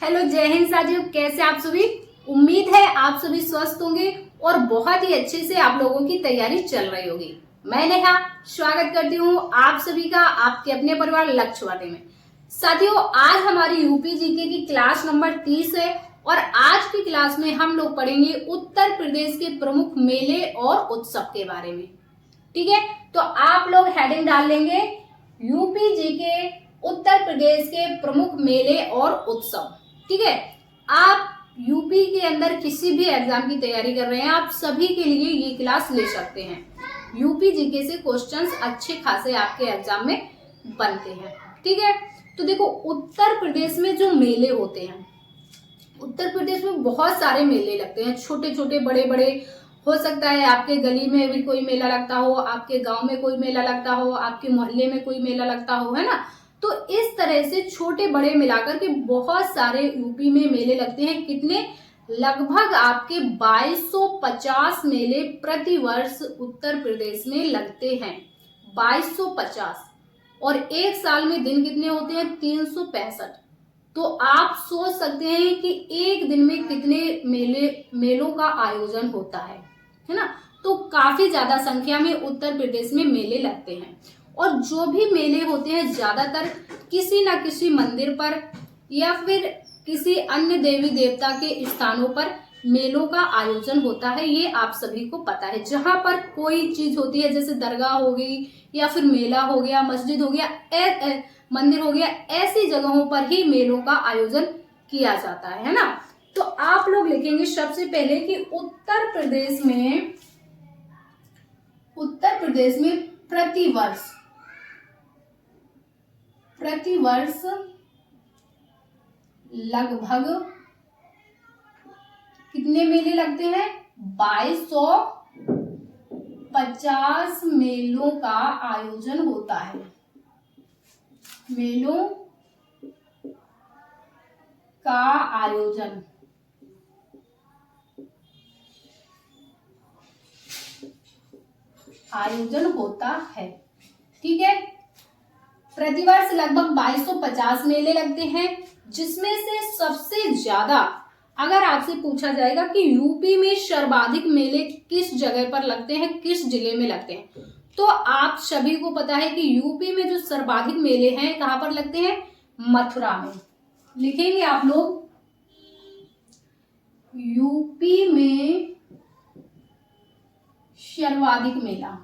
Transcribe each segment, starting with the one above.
Hello, जय हिंद साथियों। कैसे आप सभी? उम्मीद है आप सभी स्वस्थ होंगे और बहुत ही अच्छे से आप लोगों की तैयारी चल रही होगी। मैं नेहा स्वागत करती हूँ आप सभी का आपके अपने परिवार लक्ष्यवादी में। साथियों, आज हमारी यूपी जीके की क्लास नंबर 30 है और आज की क्लास में हम लोग पढ़ेंगे उत्तर प्रदेश के प्रमुख मेले और उत्सव के बारे में। ठीक है, तो आप लोग हेडिंग डाल लेंगे यूपी जीके उत्तर प्रदेश के प्रमुख मेले और उत्सव। ठीक है, आप यूपी के अंदर किसी भी एग्जाम की तैयारी कर रहे हैं, आप सभी के लिए ये क्लास ले सकते हैं। यूपी जीके से क्वेश्चंस अच्छे खासे आपके एग्जाम में बनते हैं। ठीक है, तो देखो उत्तर प्रदेश में जो मेले होते हैं, उत्तर प्रदेश में बहुत सारे मेले लगते हैं, छोटे छोटे बड़े बड़े। हो सकता है आपके गली में भी कोई मेला लगता हो, आपके गांव में कोई मेला लगता हो, आपके मोहल्ले में कोई मेला लगता हो, है ना। तो इस तरह से छोटे बड़े मिलाकर के बहुत सारे यूपी में मेले लगते हैं। कितने? लगभग आपके 2250 मेले प्रति वर्ष उत्तर प्रदेश में लगते हैं। 2250। और एक साल में दिन कितने होते हैं? 365। तो आप सोच सकते हैं कि एक दिन में कितने मेलों का आयोजन होता है ना। तो काफी ज्यादा संख्या में उत्तर प्रदेश में मेले लगते हैं और जो भी मेले होते हैं ज्यादातर किसी न किसी मंदिर पर या फिर किसी अन्य देवी देवता के स्थानों पर मेलों का आयोजन होता है। ये आप सभी को पता है। जहां पर कोई चीज होती है, जैसे दरगाह हो गई या फिर मेला हो गया, मस्जिद हो गया, मंदिर हो गया, ऐसी जगहों पर ही मेलों का आयोजन किया जाता है ना। तो आप लोग लिखेंगे सबसे पहले कि उत्तर प्रदेश में प्रति वर्ष लगभग कितने मेले लगते हैं? 2250 मेलों का आयोजन होता है। मेलों का आयोजन होता है। ठीक है, प्रतिवर्ष लगभग 2250 मेले लगते हैं, जिसमें से सबसे ज्यादा, अगर आपसे पूछा जाएगा कि यूपी में सर्वाधिक मेले किस जगह पर लगते हैं, किस जिले में लगते हैं, तो आप सभी को पता है कि यूपी में जो सर्वाधिक मेले हैं कहां पर लगते हैं? मथुरा में। लिखेंगे आप लोग यूपी में सर्वाधिक मेला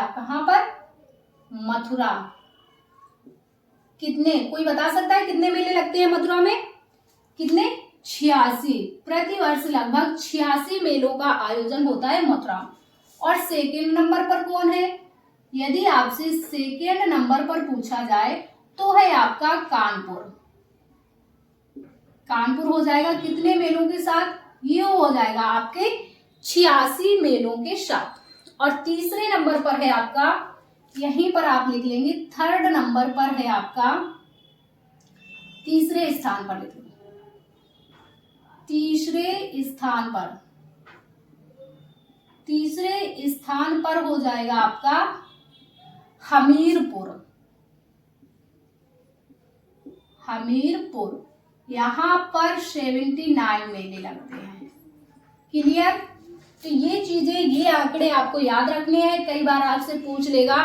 कहां पर? मथुरा। कितने? कोई बता सकता है कितने मेले लगते हैं मथुरा में? कितने? 86। प्रतिवर्ष लगभग 86 मेलों का आयोजन होता है मथुरा। और सेकेंड नंबर पर कौन है? यदि आपसे सेकेंड नंबर पर पूछा जाए तो है आपका कानपुर हो जाएगा। कितने मेलों के साथ? ये हो जाएगा आपके 86 मेलों के साथ। और तीसरे नंबर पर है आपका, यहीं पर आप लिख लेंगे, थर्ड नंबर पर है आपका, तीसरे स्थान पर लिख लेंगे। तीसरे स्थान पर हो जाएगा आपका हमीरपुर। यहां पर 79 मेले लगते हैं। क्लियर? तो ये चीजें, ये आंकड़े आपको याद रखने हैं। कई बार आपसे पूछ लेगा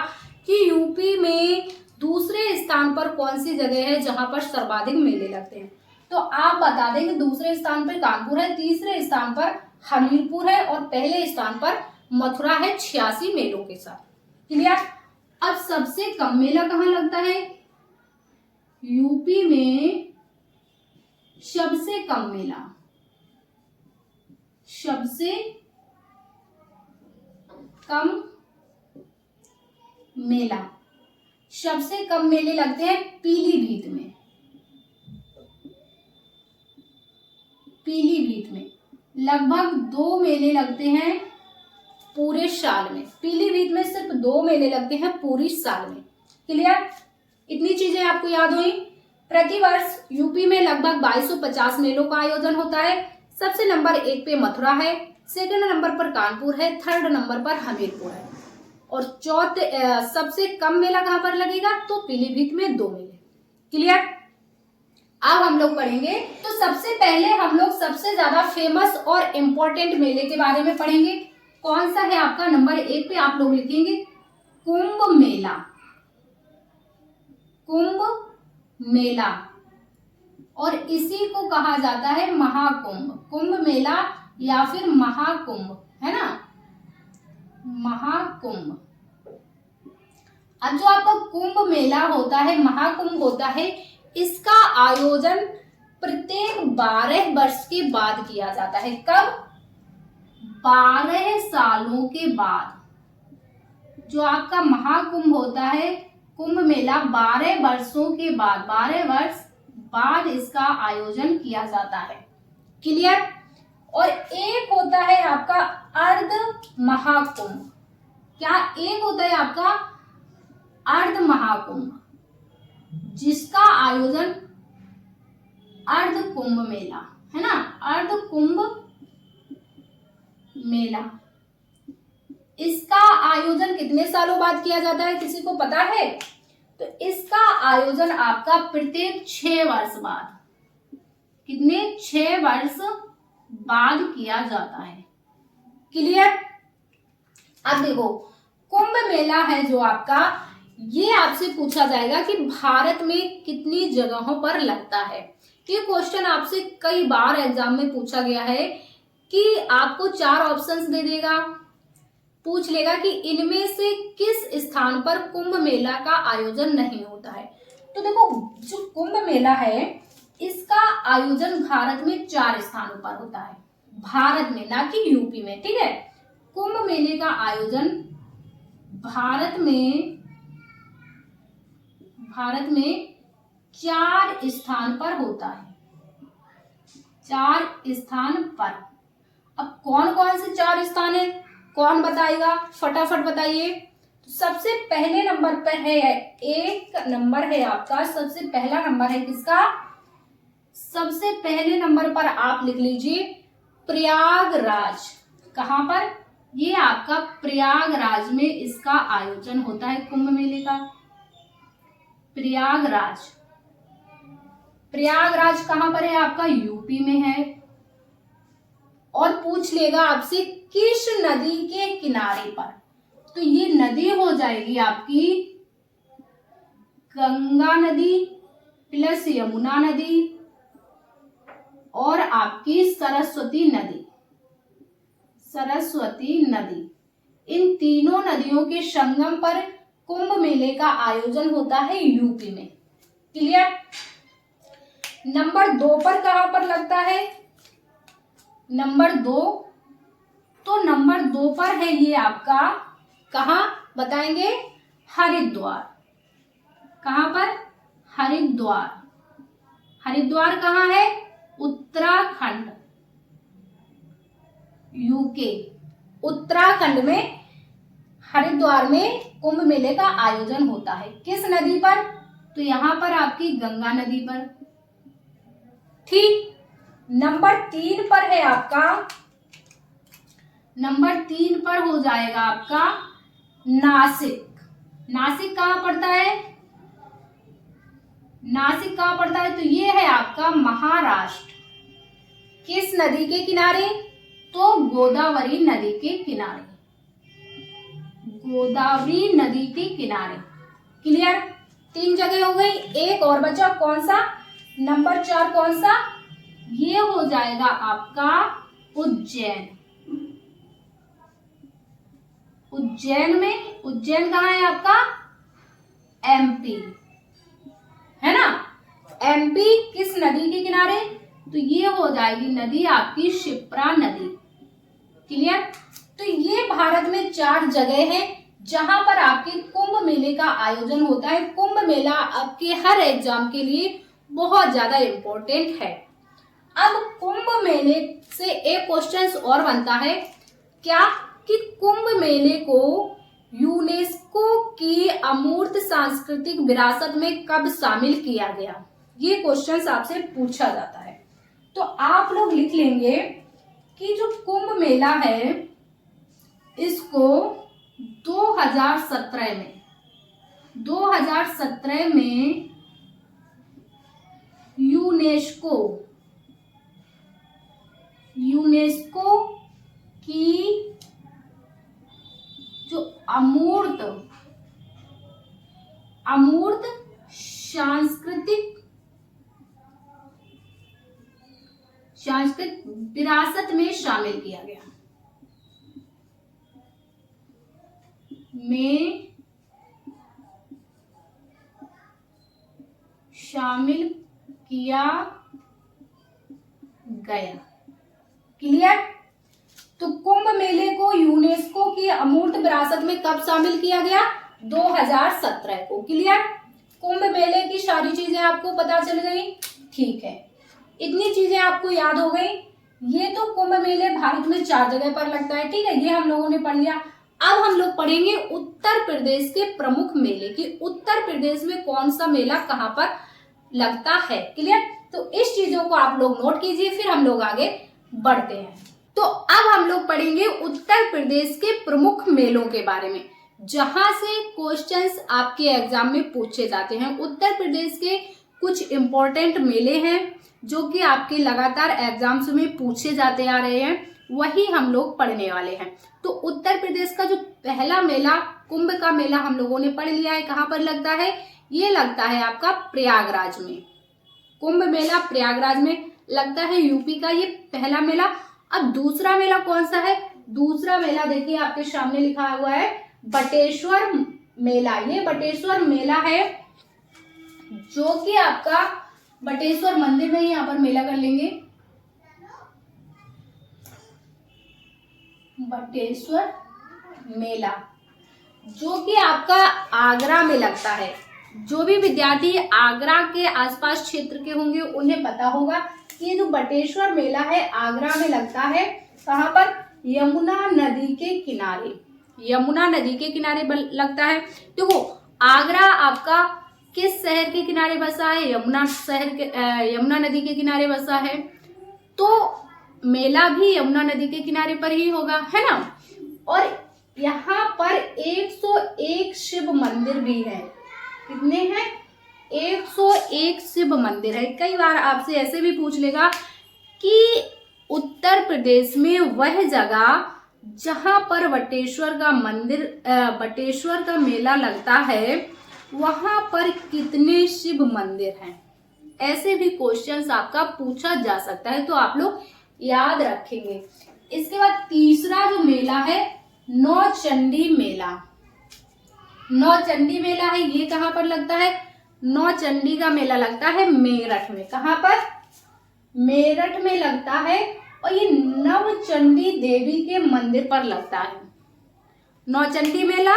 कि यूपी में दूसरे स्थान पर कौन सी जगह है जहां पर सर्वाधिक मेले लगते हैं, तो आप बता दें कि दूसरे स्थान पर कानपुर है, तीसरे स्थान पर हमीरपुर है और पहले स्थान पर मथुरा है 86 मेलों के साथ। क्लियर? अब सबसे कम मेला कहाँ लगता है? यूपी में सबसे कम मेले लगते हैं पीलीभीत में। लगभग 2 मेले लगते हैं पूरे साल में। पीलीभीत में सिर्फ 2 मेले लगते हैं पूरी साल में। क्लियर? इतनी चीजें आपको याद हुई। प्रतिवर्ष यूपी में लगभग 2250 मेलों का आयोजन होता है। सबसे नंबर 1 पे मथुरा है, सेकंड नंबर पर कानपुर है, थर्ड नंबर पर हमीरपुर है। और सबसे कम मेला कहाँ पर लगेगा, तो पीलीभीत में 2 मेले। क्लियर। अब हम लोग पढ़ेंगे, तो सबसे पहले हम लोग सबसे ज्यादा फेमस और इम्पोर्टेंट मेले के बारे में पढ़ेंगे। कौन सा है आपका, नंबर 1 पे आप लोग लिखेंगे कुंभ मेला। कुंभ मेला, और इसी को कहा जाता है महाकुंभ। कुंभ मेला या फिर महाकुंभ, है ना, महाकुंभ। अब जो आपका कुंभ मेला होता है, महाकुंभ होता है, इसका आयोजन प्रत्येक 12 वर्ष के बाद किया जाता है। कब, 12 सालों के बाद जो आपका महाकुंभ होता है, कुंभ मेला 12 वर्षों के बाद, 12 वर्ष बाद इसका आयोजन किया जाता है। क्लियर। और एक होता है आपका अर्ध महाकुंभ। क्या एक होता है आपका अर्ध महाकुंभ, जिसका आयोजन अर्ध कुंभ मेला, है ना, अर्ध कुंभ मेला। इसका आयोजन कितने सालों बाद किया जाता है, किसी को पता है? तो इसका आयोजन आपका प्रत्येक 6 वर्ष बाद, कितने, 6 वर्ष बाद किया जाता है। क्लियर। अब देखो, कुंभ मेला है जो आपका, ये आपसे पूछा जाएगा कि भारत में कितनी जगहों पर लगता है। ये क्वेश्चन आपसे कई बार एग्जाम में पूछा गया है कि आपको 4 ऑप्शंस दे देगा, पूछ लेगा कि इनमें से किस स्थान पर कुंभ मेला का आयोजन नहीं होता है। तो देखो, जो कुंभ मेला है इसका आयोजन भारत में 4 स्थानों पर होता है, भारत में, ना कि यूपी में। ठीक है, कुंभ मेले का आयोजन भारत में 4 स्थान पर होता है, 4 स्थान पर। अब कौन कौन से 4 स्थान है, कौन बताएगा, फटाफट बताइए। तो सबसे पहले नंबर पर है, एक नंबर है आपका, सबसे पहला नंबर है किसका, सबसे पहले नंबर पर आप लिख लीजिए प्रयागराज। कहां पर, ये आपका प्रयागराज में इसका आयोजन होता है कुंभ मेले का। प्रयागराज, प्रयागराज कहां पर है आपका, यूपी में है। और पूछ लेगा आपसे किस नदी के किनारे पर, तो ये नदी हो जाएगी आपकी गंगा नदी प्लस यमुना नदी और आपकी सरस्वती नदी। सरस्वती नदी, इन तीनों नदियों के संगम पर कुंभ मेले का आयोजन होता है यूपी में। क्लियर। नंबर 2 पर कहां पर लगता है, नंबर 2, तो नंबर 2 पर है ये आपका, कहां बताएंगे, हरिद्वार। कहां पर, हरिद्वार। हरिद्वार कहां है, उत्तराखंड, यूके, उत्तराखंड में हरिद्वार में कुंभ मेले का आयोजन होता है। किस नदी पर, तो यहां पर आपकी गंगा नदी पर। ठीक। नंबर 3 पर है आपका, नंबर 3 पर हो जाएगा आपका नासिक। नासिक कहां पड़ता है, नासिक कहां पड़ता है, तो ये है आपका महाराष्ट्र। किस नदी के किनारे, तो गोदावरी नदी के किनारे, गोदावरी नदी के किनारे। क्लियर। 3 जगह हो गई, एक और बचा, कौन सा, नंबर 4 कौन सा, ये हो जाएगा आपका उज्जैन। उज्जैन में, उज्जैन कहाँ है आपका, एमपी, है ना, एमपी। किस नदी के किनारे, तो ये हो जाएगी नदी आपकी शिप्रा नदी। क्लियर। तो ये भारत में 4 जगह है जहां पर आपके कुंभ मेले का आयोजन होता है। कुंभ मेला आपके हर एग्जाम के लिए बहुत ज्यादा इम्पोर्टेंट है। अब कुंभ मेले से एक क्वेश्चन और बनता है, क्या, कि कुंभ मेले को यूनेस्को की अमूर्त सांस्कृतिक विरासत में कब शामिल किया गया। ये क्वेश्चन आपसे पूछा जाता है। तो आप लोग लिख लेंगे कि जो कुंभ मेला है इसको 2017 में यूनेस्को की जो अमूर्त सांस्कृतिक विरासत में शामिल किया गया। क्लियर। तो कुंभ मेले को यूनेस्को की अमूर्त विरासत में कब शामिल किया गया? 2017 को। क्लियर। कुंभ मेले की सारी चीजें आपको पता चल गई। ठीक है, इतनी चीजें आपको याद हो गई। ये तो कुंभ मेले भारत में 4 जगह पर लगता है। ठीक है, ये हम लोगों ने पढ़ लिया। अब हम लोग पढ़ेंगे उत्तर प्रदेश के प्रमुख मेले कि उत्तर प्रदेश में कौन सा मेला कहाँ पर लगता है। क्लियर। तो इस चीजों को आप लोग नोट कीजिए, फिर हम लोग आगे बढ़ते हैं। तो अब हम लोग पढ़ेंगे उत्तर प्रदेश के प्रमुख मेलों के बारे में, जहां से क्वेश्चंस आपके एग्जाम में पूछे जाते हैं। उत्तर प्रदेश के कुछ इंपॉर्टेंट मेले हैं जो कि आपके लगातार एग्जाम्स में पूछे जाते आ रहे हैं, वही हम लोग पढ़ने वाले हैं। तो उत्तर प्रदेश का जो पहला मेला, कुंभ का मेला, हम लोगों ने पढ़ लिया है। कहाँ पर लगता है? ये लगता है आपका प्रयागराज में। कुंभ मेला प्रयागराज में लगता है, यूपी का ये पहला मेला। अब दूसरा मेला कौन सा है? दूसरा मेला देखिए आपके सामने लिखा हुआ है बटेश्वर मेला। ये बटेश्वर मेला है जो कि आपका बटेश्वर मंदिर में ही यहाँ पर मेला कर लेंगे। बटेश्वर मेला जो कि आपका आगरा में लगता है। जो भी विद्यार्थी आगरा के आसपास क्षेत्र के होंगे उन्हें पता होगा कि ये जो बटेश्वर मेला है आगरा में लगता है। कहाँ पर? यमुना नदी के किनारे। यमुना नदी के किनारे लगता है। देखो, आगरा आपका किस शहर के किनारे बसा है? यमुना नदी के किनारे बसा है। तो मेला भी यमुना नदी के किनारे पर ही होगा, है ना। और यहाँ पर 101 शिव मंदिर भी है। कितने हैं? 101 शिव मंदिर है। कई बार आपसे ऐसे भी पूछ लेगा कि उत्तर प्रदेश में वह जगह जहां पर बटेश्वर का मेला लगता है वहां पर कितने शिव मंदिर हैं। ऐसे भी क्वेश्चंस आपका पूछा जा सकता है, तो आप लोग याद रखेंगे। इसके बाद तीसरा जो मेला है नौचंडी मेला। नौचंडी मेला है, ये कहाँ पर लगता है? नौचंडी का मेला लगता है मेरठ में। कहाँ पर? मेरठ में लगता है। और ये नवचंडी देवी के मंदिर पर लगता है। नौचंडी मेला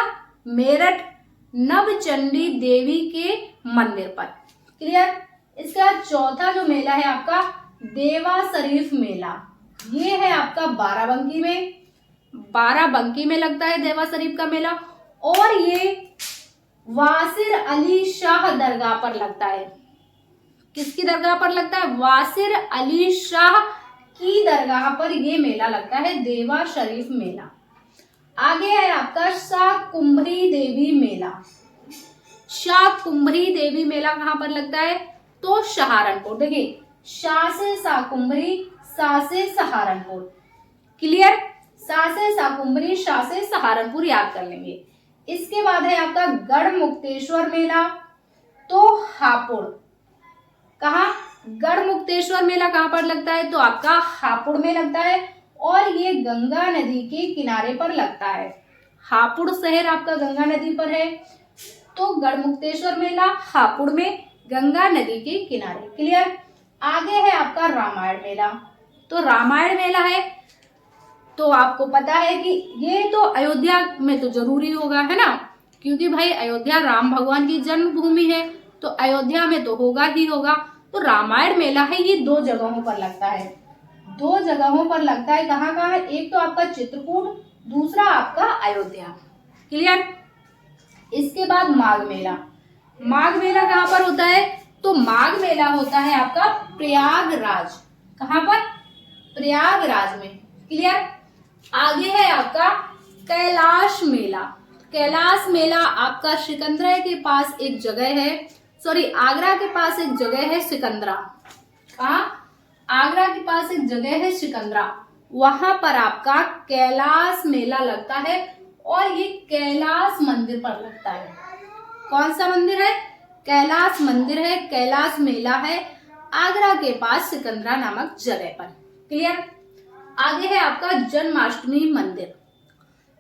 मेरठ नवचंडी देवी के मंदिर पर। क्लियर। इसका चौथा जो मेला है आपका देवा शरीफ मेला। ये है आपका बाराबंकी में लगता है देवा शरीफ का मेला। और ये वासिर अली शाह दरगाह पर लगता है। किसकी दरगाह पर लगता है? वासिर अली शाह की दरगाह पर ये मेला लगता है, देवा शरीफ मेला। आगे है आपका शाकुंभरी देवी मेला। शाकुंभरी देवी मेला कहाँ पर लगता है? तो सहारनपुर। देखिए, शाह से शाकुंभरी, शाह से सहारनपुर। क्लियर। शाह से शाकुंभरी, शाह से सहारनपुर याद कर लेंगे। इसके बाद है आपका गढ़ मुक्तेश्वर मेला, तो हापुड़। कहा? गढ़ मुक्तेश्वर मेला कहाँ पर लगता है? तो आपका हापुड़ में लगता है। और ये गंगा नदी के किनारे पर लगता है। हापुड़ शहर आपका गंगा नदी पर है, तो गढ़ मुक्तेश्वर मेला हापुड़ में गंगा नदी के किनारे। क्लियर। आगे है आपका रामायण मेला। तो रामायण मेला है, तो आपको पता है कि ये तो अयोध्या में तो जरूरी होगा, है ना, क्योंकि भाई अयोध्या राम भगवान की जन्मभूमि है, तो अयोध्या में तो होगा ही होगा। तो रामायण मेला है, ये 2 जगहों पर लगता है। 2 जगहों पर लगता है। कहाँ कहाँ है? एक तो आपका चित्रकूट, दूसरा आपका अयोध्या। क्लियर। इसके बाद माघ मेला। माघ मेला कहाँ पर होता है? तो माघ मेला होता है आपका प्रयागराज। कहाँ पर? प्रयागराज में। क्लियर। आगे है आपका कैलाश मेला। कैलाश मेला आपका सिकंदरा के पास एक जगह है, सॉरी आगरा के पास एक जगह है सिकंदरा। कहाँ? आगरा के पास एक जगह है सिकंदरा, वहां पर आपका कैलाश मेला लगता है और ये कैलाश मंदिर पर लगता है। कौन सा मंदिर है? कैलाश मंदिर है, कैलाश मेला है आगरा के पास सिकंदरा नामक जगह पर। क्लियर? आगे है आपका जन्माष्टमी मंदिर।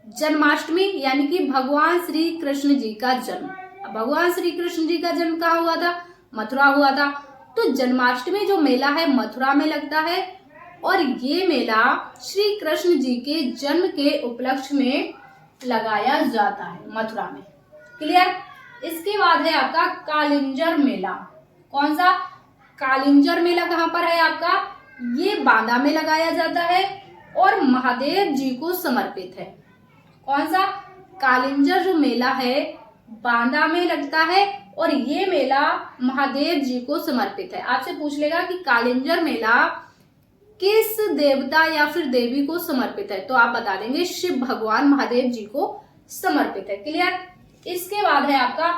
जन्माष्टमी यानी कि भगवान श्री कृष्ण जी का जन्म। अब भगवान श्री कृष्ण जी का जन्म कहाँ हुआ था? मथुरा हुआ था। तो जन्माष्टमी जो मेला है मथुरा में लगता है और ये मेला श्री कृष्ण जी के जन्म के उपलक्ष्य में लगाया जाता है मथुरा में। क्लियर? इसके बाद है आपका कालिंजर मेला। कौन सा? कालिंजर मेला कहाँ पर है आपका? ये बांदा में लगाया जाता है और महादेव जी को समर्पित है। कौन सा? कालिंजर जो मेला है बांदा में लगता है और ये मेला महादेव जी को समर्पित है। आपसे पूछ लेगा कि कालिंजर मेला किस देवता या फिर देवी को समर्पित है, तो आप बता देंगे शिव भगवान महादेव जी को समर्पित है। क्लियर? इसके बाद है आपका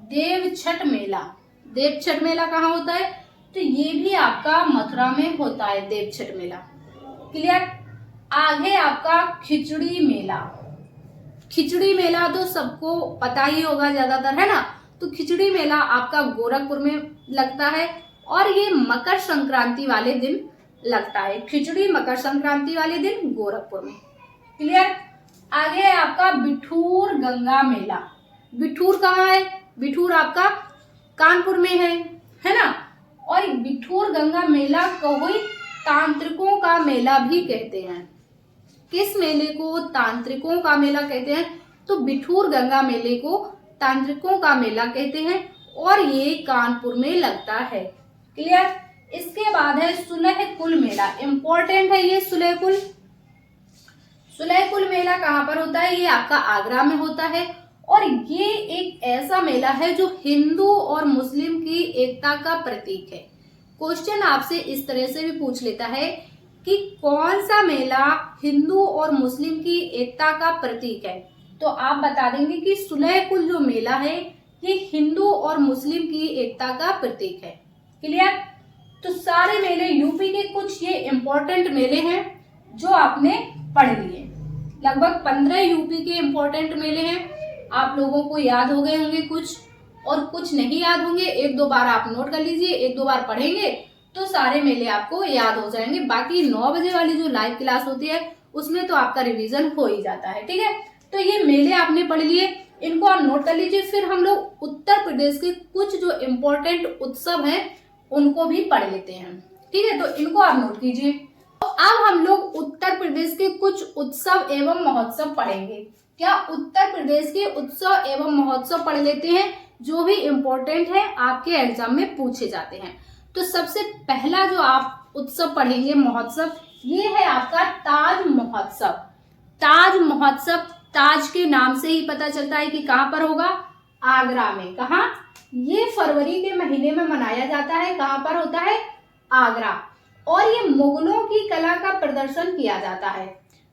देव छठ मेला। देव छठ मेला कहाँ होता है? तो ये भी आपका मथुरा में होता है देव छठ मेला। क्लियर? आगे आपका खिचड़ी मेला। खिचड़ी मेला तो सबको पता ही होगा ज्यादातर, है ना? तो खिचड़ी मेला आपका गोरखपुर में लगता है और ये मकर संक्रांति वाले दिन लगता है। खिचड़ी मकर संक्रांति वाले दिन गोरखपुर में। क्लियर? आगे है आपका बिठूर गंगा मेला। बिठूर कहाँ है? बिठूर आपका कानपुर में है ना? और बिठूर गंगा मेला को ही तांत्रिकों का मेला भी कहते हैं। किस मेले को तांत्रिकों का मेला कहते हैं? तो बिठूर गंगा मेले को तांत्रिकों का मेला कहते हैं और ये कानपुर में लगता है। क्लियर? इसके बाद है सुलहकुल मेला। इंपॉर्टेंट है ये सुलहकुल। सुलहकुल मेला कहाँ पर होता है? ये आपका आगरा में होता है और ये एक ऐसा मेला है जो हिंदू और मुस्लिम की एकता का प्रतीक है। क्वेश्चन आपसे इस तरह से भी पूछ लेता है कि कौन सा मेला हिंदू और मुस्लिम की एकता का प्रतीक है, तो आप बता देंगे कि सुलहकुल जो मेला है ये हिंदू और मुस्लिम की एकता का प्रतीक है। क्लियर? तो सारे मेले यूपी के कुछ ये इंपॉर्टेंट मेले हैं जो आपने पढ़ लिए। लगभग 15 यूपी के इंपॉर्टेंट मेले हैं। आप लोगों को याद हो गए होंगे कुछ और कुछ नहीं याद होंगे। एक दो बार आप नोट कर लीजिए, एक दो बार पढ़ेंगे तो सारे मेले आपको याद हो जाएंगे। बाकी 9 बजे वाली जो लाइव क्लास होती है उसमें तो आपका रिवीजन हो ही जाता है। ठीक है? तो ये मेले आपने पढ़ लिए, इनको आप नोट कर लीजिए। फिर हम लोग उत्तर प्रदेश के कुछ जो इम्पोर्टेंट उत्सव हैं उनको भी पढ़ लेते हैं। ठीक है? तो इनको आप नोट कीजिए। तो अब हम लोग उत्तर प्रदेश के कुछ उत्सव एवं महोत्सव पढ़ेंगे। क्या? उत्तर प्रदेश के उत्सव एवं महोत्सव पढ़ लेते हैं जो भी इम्पोर्टेंट है, आपके एग्जाम में पूछे जाते हैं। तो सबसे पहला जो आप उत्सव पढ़ेंगे महोत्सव, ये है आपका ताज महोत्सव। ताज महोत्सव, ताज के नाम से ही पता चलता है कि कहाँ पर होगा? आगरा में। कहाँ? ये फरवरी के महीने में मनाया जाता है। कहाँ पर होता है? आगरा। और ये मुगलों की कला का प्रदर्शन किया जाता है।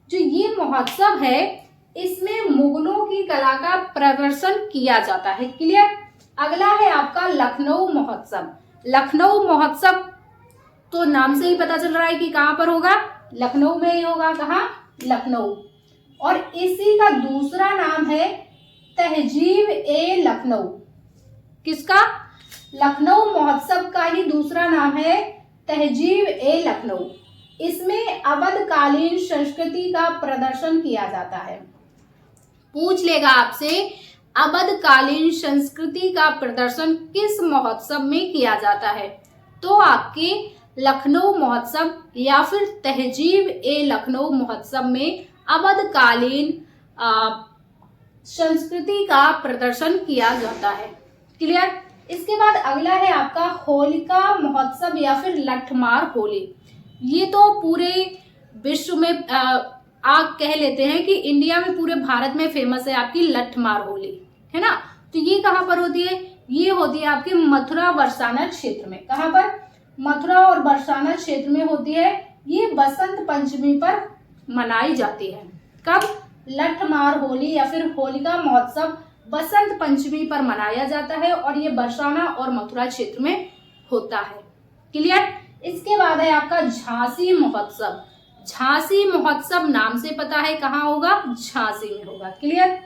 जो ये महोत्सव है इसमें मुगलों की कला का प्रदर्शन किया जाता है। क्लियर? अगला है आपका लखनऊ महोत्सव। लखनऊ महोत्सव तो नाम से ही पता चल रहा है कि कहाँ पर होगा? लखनऊ में ही होगा। कहाँ? लखनऊ। और इसी का दूसरा नाम है तहजीब ए लखनऊ। किसका? लखनऊ महोत्सव का ही दूसरा नाम है तहजीब ए लखनऊ। इसमें अवधकालीन संस्कृति का प्रदर्शन किया जाता है। पूछ लेगा आपसे अवधकालीन संस्कृति का प्रदर्शन किस महोत्सव में किया जाता है, तो आपके लखनऊ महोत्सव या फिर तहजीब ए लखनऊ महोत्सव में अवधकालीन संस्कृति का प्रदर्शन किया जाता है। क्लियर? इसके बाद अगला है आपका होलिका महोत्सव या फिर लठमार होली। ये तो पूरे विश्व में आप कह लेते हैं कि इंडिया में, पूरे भारत में फेमस है आपकी लठमार होली, है ना? तो ये कहाँ पर होती है? ये होती है आपके मथुरा बरसाना क्षेत्र में। कहाँ पर? मथुरा और बरसाना क्षेत्र में होती है। ये बसंत पंचमी पर मनाई जाती है। कब? लठमार होली या फिर होलिका महोत्सव बसंत पंचमी पर मनाया जाता है और ये बरसाना और मथुरा क्षेत्र में होता है। क्लियर। इसके बाद है आपका झांसी महोत्सव। झांसी महोत्सव नाम से पता है कहाँ होगा, झांसी में होगा। क्लियर।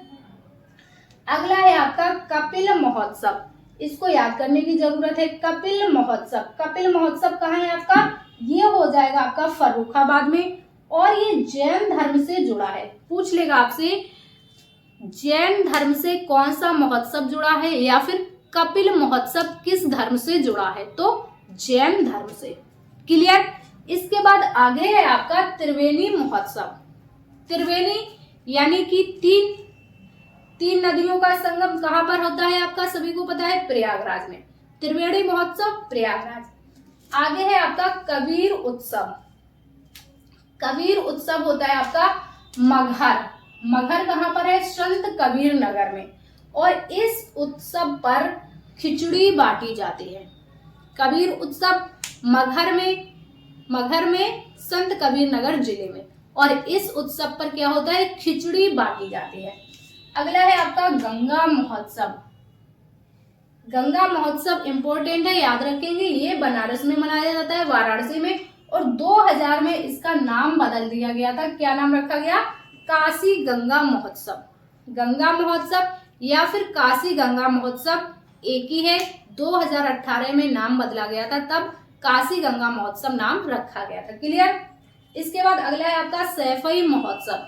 अगला है आपका कपिल महोत्सव। इसको याद करने की जरूरत है। कपिल महोत्सव, कपिल महोत्सव कहाँ है आपका, ये हो जाएगा आपका फर्रुखाबाद में और ये जैन धर्म से जुड़ा है। पूछ लेगा आपसे जैन धर्म से कौन सा महोत्सव जुड़ा है या फिर कपिल महोत्सव किस धर्म से जुड़ा है, तो जैन धर्म से। क्लियर। इसके बाद आगे है आपका त्रिवेणी महोत्सव। त्रिवेणी यानी कि तीन नदियों का संगम कहां पर होता है आपका सभी को पता है, प्रयागराज में। त्रिवेणी महोत्सव प्रयागराज। आगे है आपका कबीर उत्सव। कबीर उत्सव होता है आपका मगहर। मगहर कहां पर है, संत कबीर नगर में। और इस उत्सव पर खिचड़ी बांटी जाती है। कबीर उत्सव मगहर में संत कबीर नगर जिले में, और इस उत्सव पर क्या होता है, खिचड़ी बांटी जाती है। अगला है आपका गंगा महोत्सव। गंगा महोत्सव इंपॉर्टेंट है, याद रखेंगे। ये बनारस में मनाया जाता है, वाराणसी में, और 2000 में इसका नाम बदल दिया गया था। क्या नाम रखा गया, काशी गंगा महोत्सव। गंगा महोत्सव या फिर काशी गंगा महोत्सव एक ही है। 2018 में नाम बदला गया था, तब काशी गंगा महोत्सव नाम रखा गया था। क्लियर। इसके बाद अगला है आपका सैफई महोत्सव।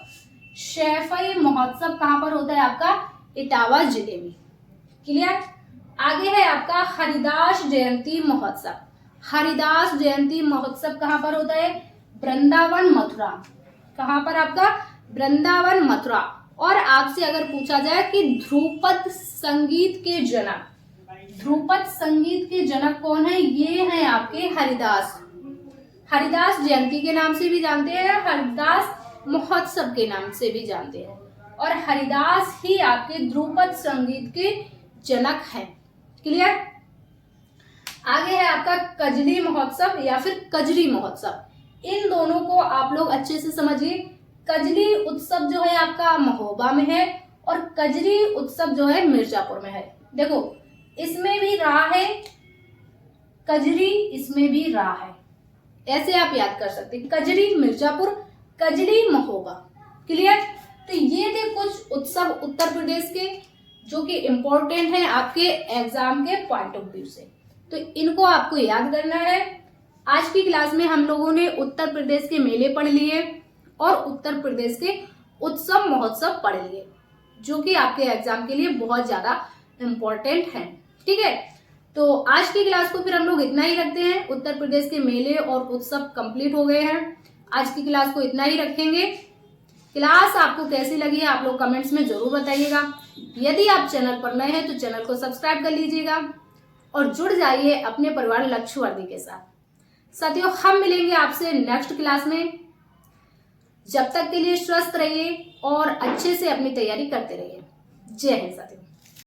सैफई महोत्सव कहां पर होता है आपका, इटावा जिले में। क्लियर। आगे है आपका हरिदास जयंती महोत्सव। हरिदास जयंती महोत्सव कहां पर होता है, वृंदावन मथुरा। कहां पर आपका, वृंदावन मथुरा। और आपसे अगर पूछा जाए कि ध्रुपद संगीत के जनक, ध्रुपद संगीत के जनक कौन है, ये है आपके हरिदास। हरिदास जयंती के नाम से भी जानते हैं, हरिदास महोत्सव के नाम से भी जानते हैं, और हरिदास ही आपके ध्रुपद संगीत के जनक हैं। क्लियर। आगे है आपका कजली महोत्सव या फिर कजरी महोत्सव। इन दोनों को आप लोग अच्छे से समझिए। कजली उत्सव जो है आपका महोबा में है और कजरी उत्सव जो है मिर्जापुर में है। देखो इसमें भी रा है, कजरी इसमें भी रा है, ऐसे आप याद कर सकते हैं। कजरी मिर्जापुर, कजरी महोबा। क्लियर। तो ये थे कुछ उत्सव उत्तर प्रदेश के जो कि इम्पोर्टेंट है आपके एग्जाम के पॉइंट ऑफ व्यू से, तो इनको आपको याद करना है। आज की क्लास में हम लोगों ने उत्तर प्रदेश के मेले पढ़ लिए और उत्तर प्रदेश के उत्सव महोत्सव पढ़ लिए, जो कि आपके एग्जाम के लिए बहुत ज्यादा इम्पोर्टेंट है। ठीक है, तो आज की क्लास को फिर हम लोग इतना ही रखते हैं। उत्तर प्रदेश के मेले और उत्सव कंप्लीट हो गए हैं। आज की क्लास को इतना ही रखेंगे। क्लास आपको कैसी लगी है आप लोग कमेंट्स में जरूर बताइएगा। यदि आप चैनल पर नए हैं तो चैनल को सब्सक्राइब कर लीजिएगा और जुड़ जाइए अपने परिवार लक्ष्यवर्धी के साथ। साथियों हम मिलेंगे आपसे नेक्स्ट क्लास में। जब तक के लिए स्वस्थ रहिए और अच्छे से अपनी तैयारी करते रहिए। जय हिंद साथियों।